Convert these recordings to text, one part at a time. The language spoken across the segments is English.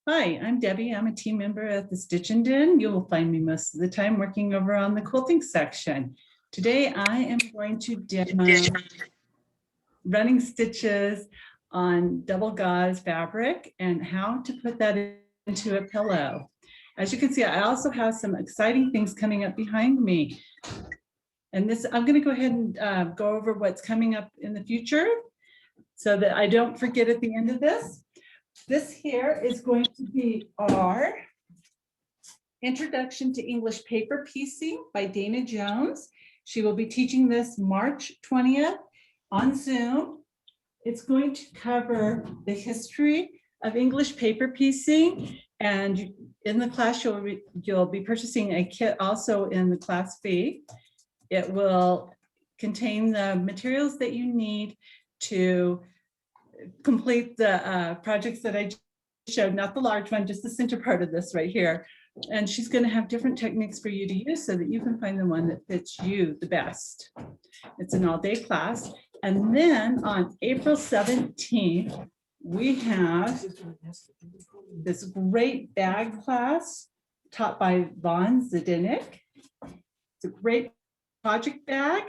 Hi, I'm Debbie. I'm a team member at the Stitch and Den. You will find me most of the time working over on the quilting section. Today, I am going to demo running stitches on double gauze fabric and how to put that into a pillow. As you can see, I also have some exciting things coming up behind me. And this, I'm going to go ahead and go over what's coming up in the future so that I don't forget at the end of this. This here is going to be our Introduction to English Paper Piecing by Dana Jones. She will be teaching this March 20th on Zoom. It's going to cover the history of English paper piecing, and in the class you'll be purchasing a kit also in the class fee. It will contain the materials that you need to complete the projects that I showed, not the large one, just the center part of this right here. And she's going to have different techniques for you to use so that you can find the one that fits you the best. It's an all-day class. And then on April 17th, we have this great bag class taught by Von Zdenek. It's a great project bag.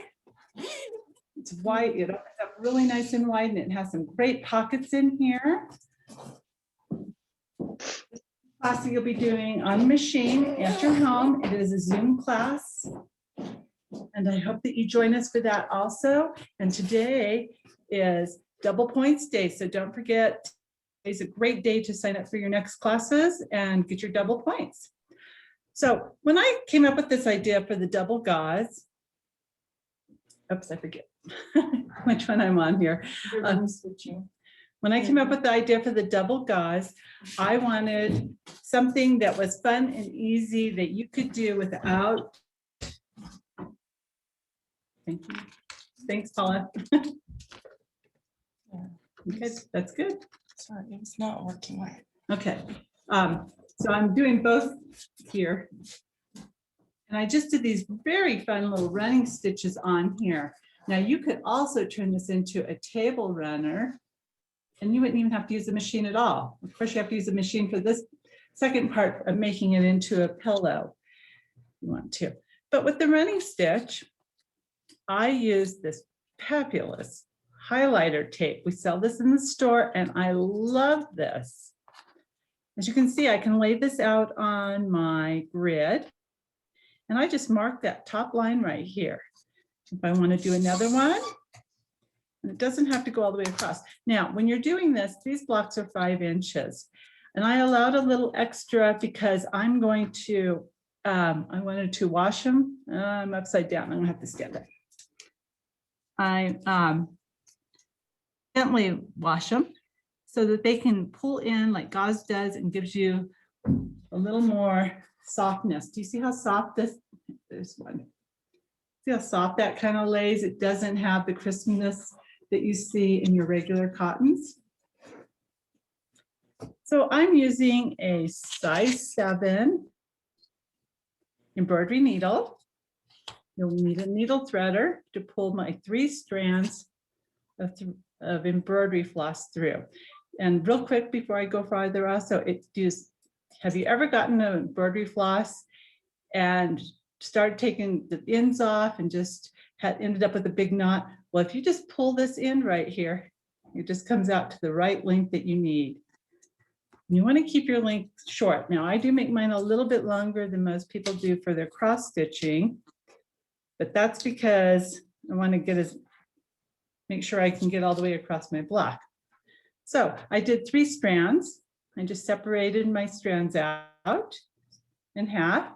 It's white, it opens up really nice and wide, and it has some great pockets in here. Class that you'll be doing on machine at your home. It is a Zoom class. And I hope that you join us for that also. And today is double points day. So don't forget, today's a great day to sign up for your next classes and get your double points. So when I came up with this idea for the double gauze, oops, I forget which one I'm on here. When I came up with the idea for the double gauze, I wanted something that was fun and easy that you could do without. Thank you. Thanks, Paula. Okay, that's good. Sorry, it's not working right. Okay, so I'm doing both here. And I just did these very fun little running stitches on here. Now you could also turn this into a table runner, and you wouldn't even have to use the machine at all. Of course, you have to use the machine for this second part of making it into a pillow. You want to. But with the running stitch, I use this fabulous highlighter tape. We sell this in the store, and I love this. As you can see, I can lay this out on my grid, and I just mark that top line right here. If I want to do another one, and it doesn't have to go all the way across. Now, when you're doing this, these blocks are 5 inches, and I allowed a little extra because I'm going to, I wanted to wash them. I'm upside down, I'm gonna have to stand up. I gently wash them so that they can pull in like gauze does and gives you a little more softness. Do you see how soft this one? See how soft that kind of lays? It doesn't have the crispness that you see in your regular cottons. So I'm using a size 7 embroidery needle. You'll need a needle threader to pull my 3 strands of embroidery floss through. And real quick before I go farther also, have you ever gotten an embroidery floss and started taking the ends off and just ended up with a big knot? Well, if you just pull this in right here, it just comes out to the right length that you need. You want to keep your length short. Now, I do make mine a little bit longer than most people do for their cross stitching, but that's because I want to make sure I can get all the way across my block. So I did 3 strands. I just separated my strands out in half.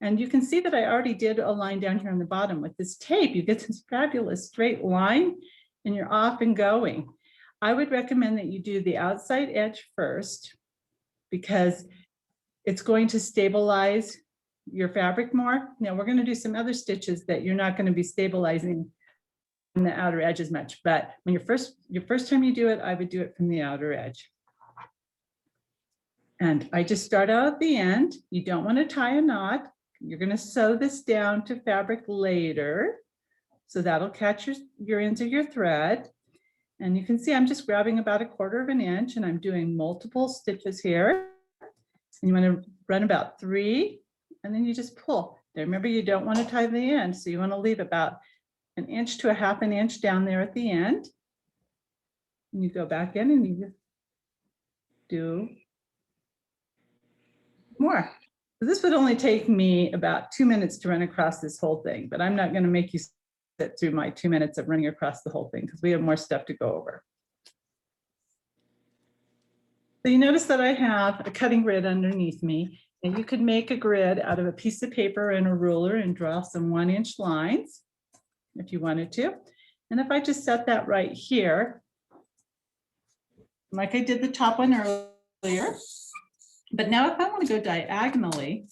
And you can see that I already did a line down here on the bottom. With this tape, you get this fabulous straight line and you're off and going. I would recommend that you do the outside edge first because it's going to stabilize your fabric more. Now we're going to do some other stitches that you're not going to be stabilizing on the outer edge as much, but when your first time you do it, I would do it from the outer edge. And I just start out at the end. You don't want to tie a knot. You're going to sew this down to fabric later. So that'll catch your ends of your thread. And you can see I'm just grabbing about 1/4 inch and I'm doing multiple stitches here. And you want to run about 3, and then you just pull. Now remember, you don't want to tie the end, so you want to leave about 1 inch to 1/2 inch down there at the end. And you go back in and you do more. So this would only take me about 2 minutes to run across this whole thing, but I'm not going to make you sit through my 2 minutes of running across the whole thing because we have more stuff to go over. So you notice that I have a cutting grid underneath me, and you could make a grid out of a piece of paper and a ruler and draw some 1-inch lines if you wanted to. And if I just set that right here, like I did the top one earlier, but now if I want to go diagonally,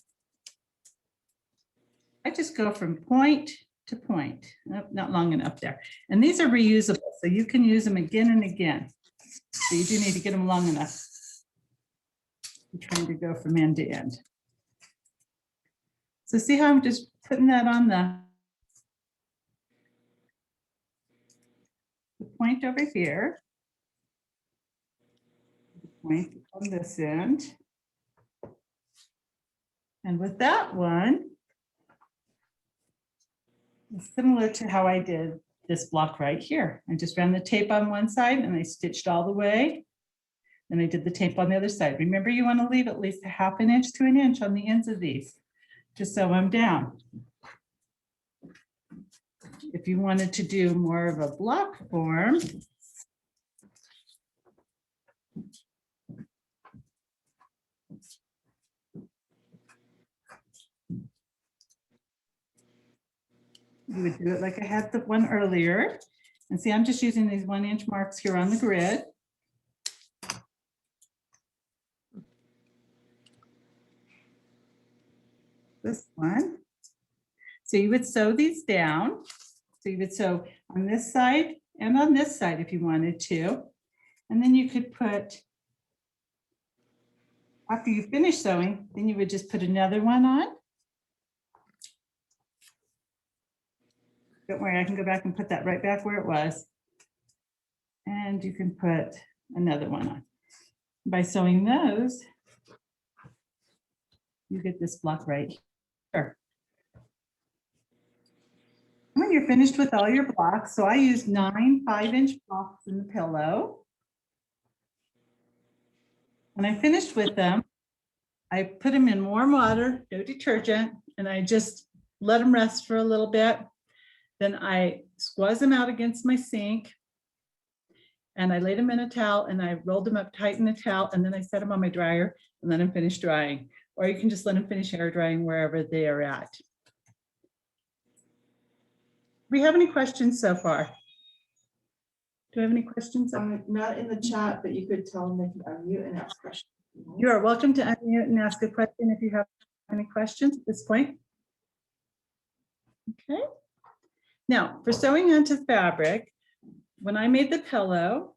I just go from point to point. Nope, not long enough there. And these are reusable, so you can use them again and again. So you do need to get them long enough. I'm trying to go from end to end. So see how I'm just putting that on the point over here. The point on this end. And with that one, it's similar to how I did this block right here. I just ran the tape on one side and I stitched all the way. And I did the tape on the other side. Remember, you want to leave at least 1/2 inch to 1 inch on the ends of these, just so I'm down. If you wanted to do more of a block form, you would do it like I had the one earlier. And see, I'm just using these 1-inch marks here on the grid. This one. So you would sew these down. So you would sew on this side and on this side if you wanted to. And then you could put, after you finish sewing, then you would just put another one on. Don't worry, I can go back and put that right back where it was. And you can put another one on. By sewing those, you get this block right here. When you're finished with all your blocks, so I used 9 5-inch blocks in the pillow. When I finished with them, I put them in warm water, no detergent, and I just let them rest for a little bit. Then I squeeze them out against my sink and I laid them in a towel and I rolled them up tight in a towel and then I set them on my dryer and let them finish drying. Or you can just let them finish air drying wherever they are at. Do we have any questions so far? Do we have any questions? Not in the chat, but you could tell them they can unmute and ask questions. You are welcome to unmute and ask a question if you have any questions at this point. Okay. Now, for sewing onto fabric, when I made the pillow,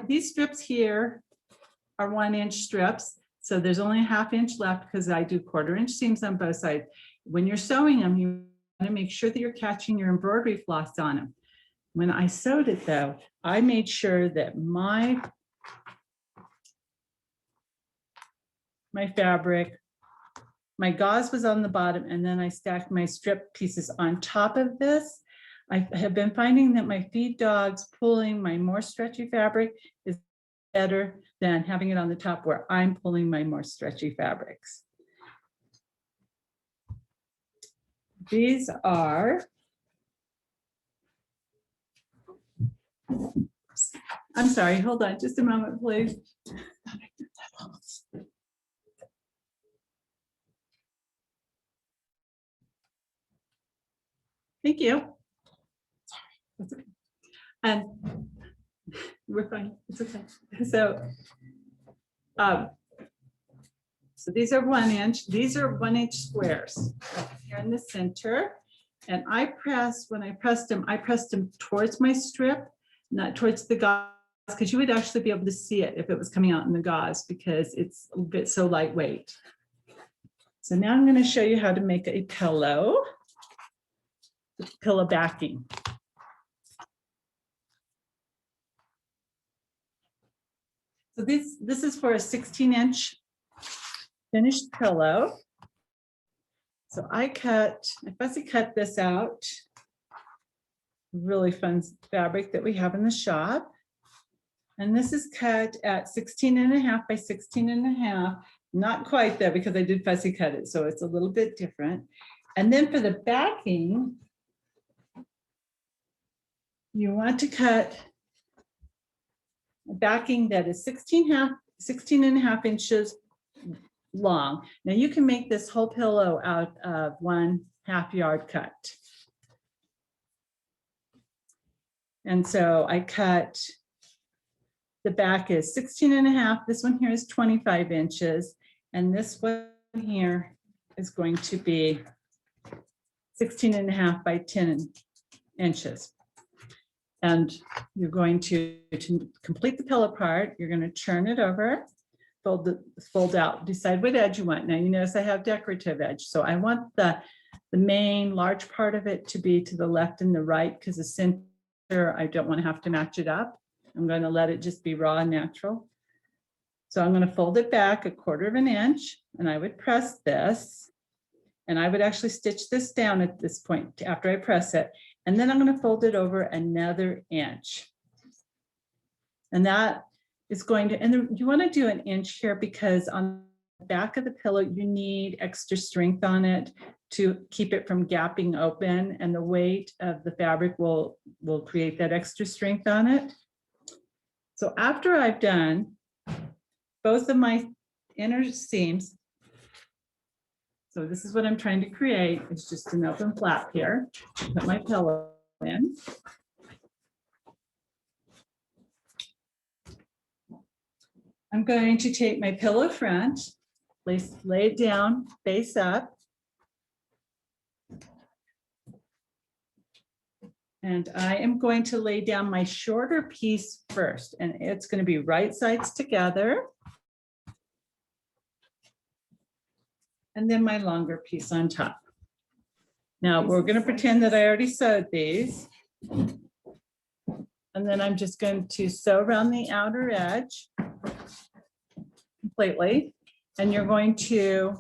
these strips here are 1-inch strips. So there's only a 1/2 inch left because I do 1/4 inch seams on both sides. When you're sewing them, you want to make sure that you're catching your embroidery floss on them. When I sewed it though, I made sure that my fabric, my gauze was on the bottom, and then I stacked my strip pieces on top of this. I have been finding that my feed dogs pulling my more stretchy fabric is better than having it on the top where I'm pulling my more stretchy fabrics. These are, I'm sorry, hold on just a moment, please. Thank you. That's okay. And we're fine. It's okay. So these are 1-inch. These are 1-inch squares here in the center. And when I pressed them towards my strip, not towards the gauze, because you would actually be able to see it if it was coming out in the gauze because it's a bit so lightweight. So now I'm going to show you how to make a pillow. Pillow backing. So this is for a 16-inch finished pillow. So I fussy cut this out. Really fun fabric that we have in the shop. And this is cut at 16.5 by 16.5. Not quite there because I did fussy cut it, so it's a little bit different. And then for the backing, you want to cut a backing that is 16.5 inches long. Now you can make this whole pillow out of 1/2 yard cut. And so I cut, the back is 16.5. This one here is 25 inches. And this one here is going to be 16.5 by 10 inches. And you're going to complete the pillow part, you're going to turn it over, fold out, decide what edge you want. Now you notice I have decorative edge. So I want the main large part of it to be to the left and the right, because the center, I don't want to have to match it up. I'm going to let it just be raw and natural. So I'm going to fold it back 1/4 inch, and I would press this, and I would actually stitch this down at this point after I press it. And then I'm going to fold it over another inch. And that is going to, and you want to do 1 inch here because on the back of the pillow, you need extra strength on it to keep it from gapping open, and the weight of the fabric will create that extra strength on it. So after I've done both of my inner seams, so this is what I'm trying to create. It's just an open flap here. Put my pillow in. I'm going to take my pillow front, lay it down, face up. And I am going to lay down my shorter piece first, and it's going to be right sides together. And then my longer piece on top. Now we're going to pretend that I already sewed these. And then I'm just going to sew around the outer edge completely. And you're going to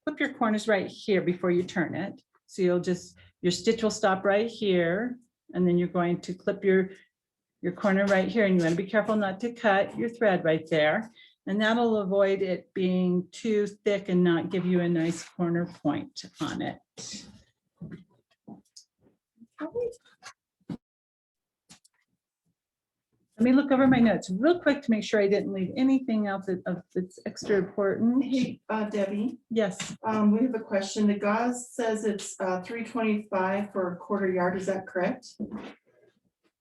flip your corners right here before you turn it. So you'll just, your stitch will stop right here. And then you're going to clip your corner right here, and you want to be careful not to cut your thread right there. And that'll avoid it being too thick and not give you a nice corner point on it. Let me look over my notes real quick to make sure I didn't leave anything else that's extra important. Hey, Debbie, Yes, we have a question. The gauze says it's 325 for 1/4 yard. Is that correct?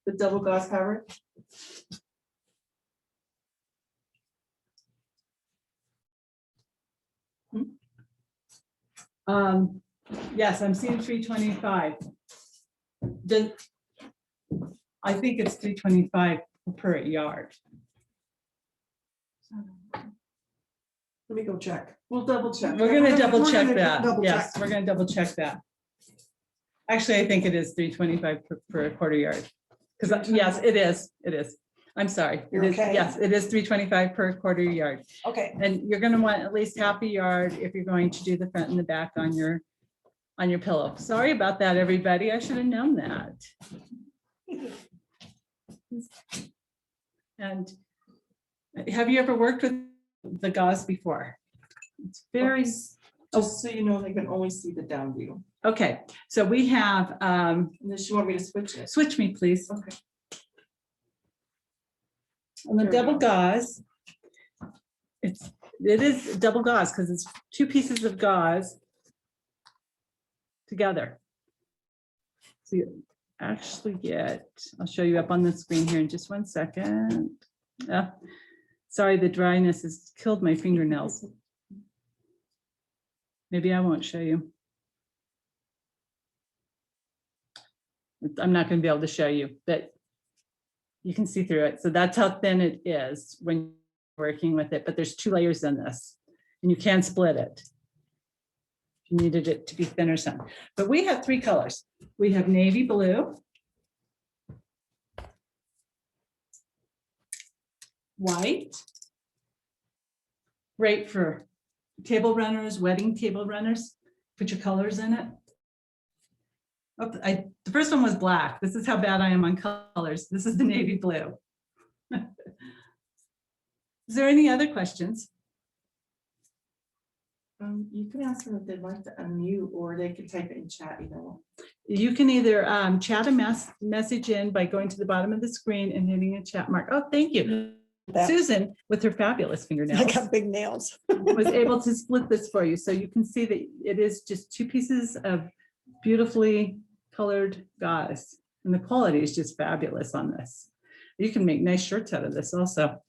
The double gauze fabric? yes, I'm seeing 325. I think it's 325 per yard. Let me go check. We'll double check. We're gonna double check gonna that. double Yes, check. we're gonna double check that. Actually, I think it is 325 per 1/4 yard. Because yes, it is. It is. I'm sorry. You're It is, okay? yes, it is 325 per 1/4 yard. Okay. And you're gonna want at least 1/2 yard if you're going to do the front and the back on your pillow. Sorry about that, everybody. I should have known that. And have you ever worked with the gauze before? It's very, Just so you know, they can only see the down view. okay. So we have, Unless you want me to switch it. switch me, please. Okay. On the There we double go. gauze, it is double gauze because it's 2 pieces of gauze together. So you actually get, I'll show you up on the screen here in just 1 second. Sorry, the dryness has killed my fingernails. Maybe I won't show you. I'm not going to be able to show you, but you can see through it. So that's how thin it is when you're working with it, but there's 2 layers in this, and you can split it. If you needed it to be thinner some. But we have 3 colors. We have navy blue, white. Great for table runners, wedding table runners. Put your colors in it. Oh, the first one was black. This is how bad I am on colors. This is the navy blue. Is there any other questions? You can ask them if they'd like to unmute, or they can type it in chat, You can either chat a message in by going to the bottom of the screen and hitting a chat mark. Oh, thank you. Susan, with her fabulous I fingernails, got big nails. was able to split this for you. So you can see that it is just 2 pieces of beautifully colored gauze. And the quality is just fabulous on this. You can make nice shirts out of this also.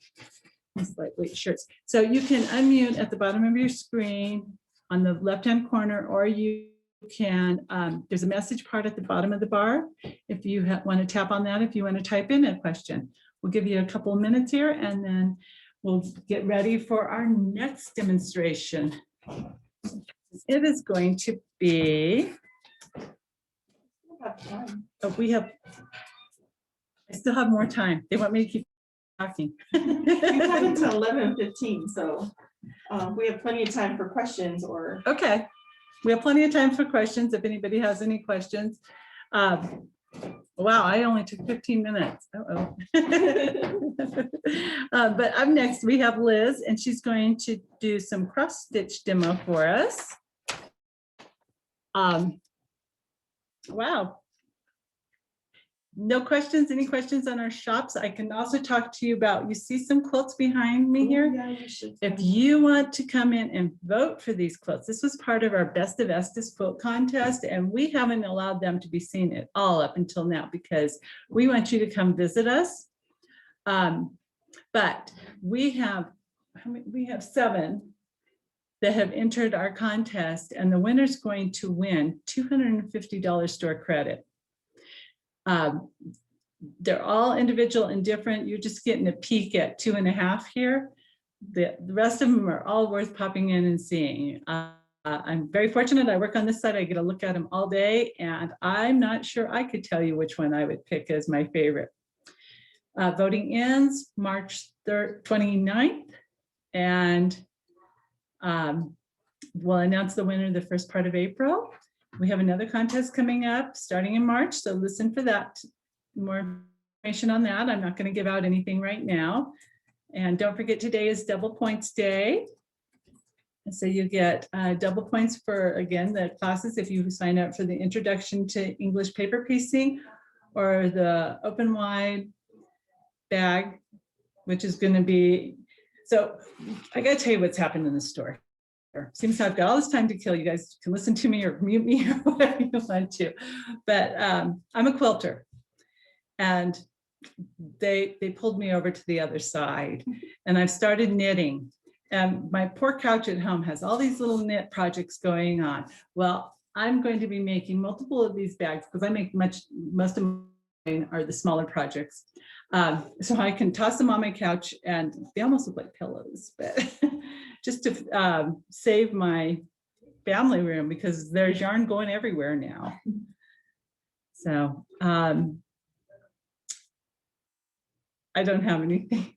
These lightweight shirts. So you can unmute at the bottom of your screen on the left-hand corner, or you can, there's a message part at the bottom of the bar. If you want to tap on that, if you want to type in a question, we'll give you a couple of minutes here and then we'll get ready for our next demonstration. It is going to be, I still have more time. They want me to keep talking. You have until 11:15, so we have plenty of time for questions or. Okay, we have plenty of time for questions if anybody has any questions. Wow, I only took 15 minutes. Uh-oh. But up next we have Liz, and she's going to do some cross stitch demo for us. Wow. No questions? Any questions on our shops? I can also talk to you about, you see some quilts behind me here? Yeah, you should. If you want to come in and vote for these quilts, this was part of our Best of Estes quilt contest, and we haven't allowed them to be seen at all up until now because we want you to come visit us. But we have 7 that have entered our contest, and the winner's going to win $250 store credit. They're all individual and different. You're just getting a peek at 2.5 here. The rest of them are all worth popping in and seeing. I'm very fortunate. I work on this side. I get to look at them all day, and I'm not sure I could tell you which one I would pick as my favorite. Voting ends March 29th, and we'll announce the winner the first part of April. We have another contest coming up starting in March, so listen for that. More information on that. I'm not going to give out anything right now. And don't forget, today is double points day. And so you get double points for, again, the classes if you sign up for the Introduction to English Paper Piecing or the Open Wide bag, which is going to be, so I got to tell you what's happened in the store. Seems I've got all this time to kill. You guys can listen to me or mute me or whatever you want to. But I'm a quilter, and they pulled me over to the other side, and I've started knitting. And my poor couch at home has all these little knit projects going on. Well, I'm going to be making multiple of these bags because I make most of mine are the smaller projects. So I can toss them on my couch, and they almost look like pillows, but just to save my family room because there's yarn going everywhere now. So I don't have anything.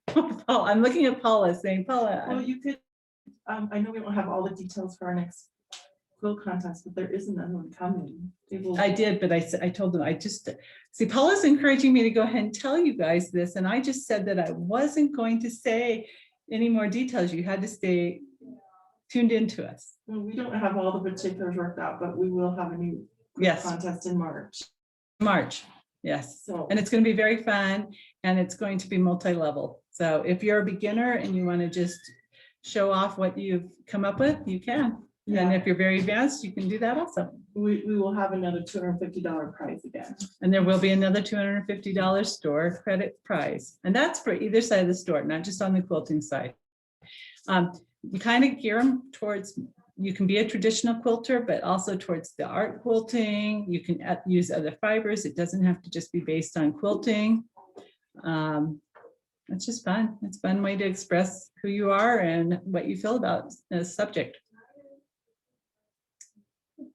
I'm looking at Paula saying, Paula. Well, you could, I know we don't have all the details for our next quilt contest, but there is another one coming. I did, but I told them, see, Paula's encouraging me to go ahead and tell you guys this, and I just said that I wasn't going to say any more details. You had to stay tuned into us. Well, we don't have all the particulars worked out, but we will have a new contest in March. Yes. So, And it's going to be very fun, and it's going to be multi-level. So if you're a beginner and you want to just show off what you've come up with, you can. yeah, And if you're very advanced, you can do that also. we will have another $250 prize again. And there will be another $250 store credit prize. And that's for either side of the store, not just on the quilting side. You kind of gear them towards, you can be a traditional quilter, but also towards the art quilting. You can use other fibers. It doesn't have to just be based on quilting. It's just fun. It's a fun way to express who you are and what you feel about the subject.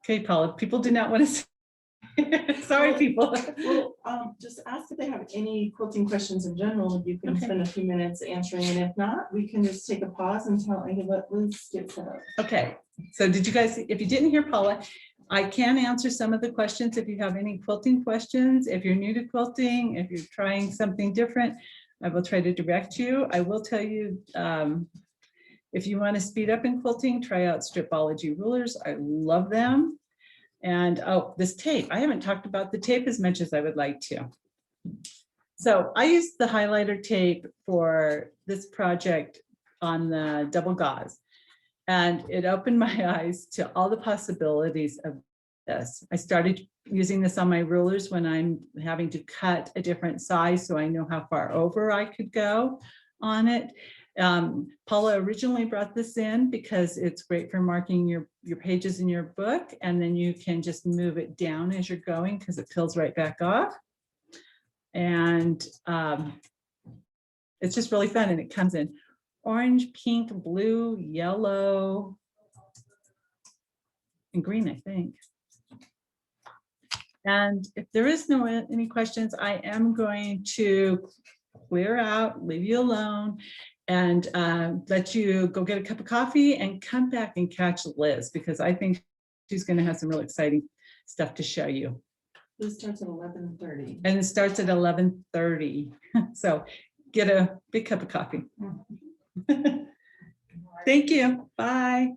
Okay, Paula, people do not want to say Sorry, people. Well, just ask if they have any quilting questions in general. You can Okay. spend a few minutes answering, and if not, we can just take a pause and let Liz get set up. Okay, so did you guys, if you didn't hear Paula, I can answer some of the questions if you have any quilting questions. If you're new to quilting, if you're trying something different, I will try to direct you. I will tell you, if you want to speed up in quilting, try out Stripology rulers. I love them. And oh, this tape, I haven't talked about the tape as much as I would like to. So I used the highlighter tape for this project on the double gauze, and it opened my eyes to all the possibilities of this. I started using this on my rulers when I'm having to cut a different size, so I know how far over I could go on it. Paula originally brought this in because it's great for marking your pages in your book, and then you can just move it down as you're going because it peels right back off. And it's just really fun, and it comes in orange, pink, blue, yellow, and green, I think. And if there is any questions, I am going to clear out, leave you alone, and let you go get a cup of coffee and come back and catch Liz, because I think she's going to have some real exciting stuff to show you. This starts at 11:30. And it starts at 11:30. So get a big cup of coffee. Thank you. Bye.